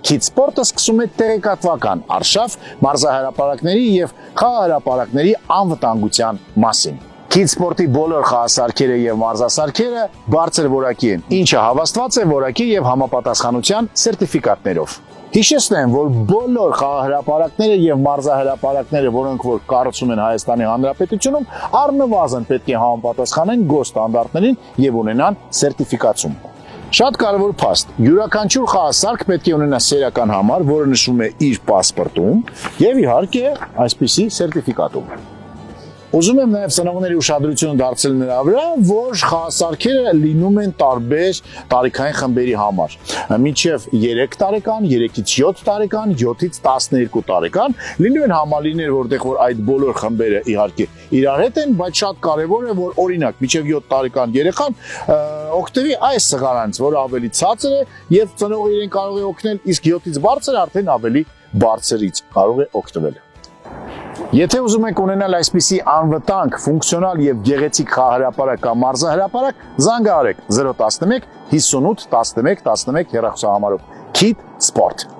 Քիդ սպորտը սկսում է տեղեկատվական արշավ մարզահրապարակների եւ խաղահրապարակների անվտանգության մասին։ Քիդ սպորտի բոլոր խաղասարքերը եւ մարզասարքերը բարձր որակի են, ինչը հավաստված է որակի եւ համապատասխանության սերտիֆիկատներով։ Հիշեցնեմ, որ բոլոր խաղահրապարակները եւ մարզահրապարակները, որոնք որ կառուցում են Հայաստանի Հանրապետությունում, առնվազն պետք է համապատասխանեն գոհ ստանդարտներին եւ ունենան սերտիֆիկացում։ Շատ կարևոր փաստ, յուրաքանչյուր խաղասարք պետք է ունենա սերական համար, որը նշվում է իր պասպորտում եւ իհարկե այսպիսի սերտիֆիկատում։ Ուզում եմ նաև ծնողների ուշադրությունը դարձնել նրա վրա, որ խաղասարքերը լինում են տարբեր տարիքային խմբերի համար։ Մինչև 3 տարեկան, 3-ից 7 տարեկան, 7-ից 12 տարեկան լինում են համալիրներ, որտեղ որ այդ բոլոր խմբերը իհարկե իրար հետ են, բայց շատ կարևոր է, որ օրինակ մինչև 7 տարեկան երեխան օգտվի այս սղարանից, որը ավելի ցածր է եւ ծնողը իրեն կարող է օգնել, իսկ 7-ից բարձր արդեն ավելի բարձրից կարող է օգտվել։ Եթե ուզում եք ունենալ այսպիսի անվտանգ, ֆունկցիոնալ եւ գեղեցիկ խաղահրապարակ կամ մարզահրապարակ, զանգահարեք 011 58 11 11 հեռախոսահամարով Քիդ Սպորտ։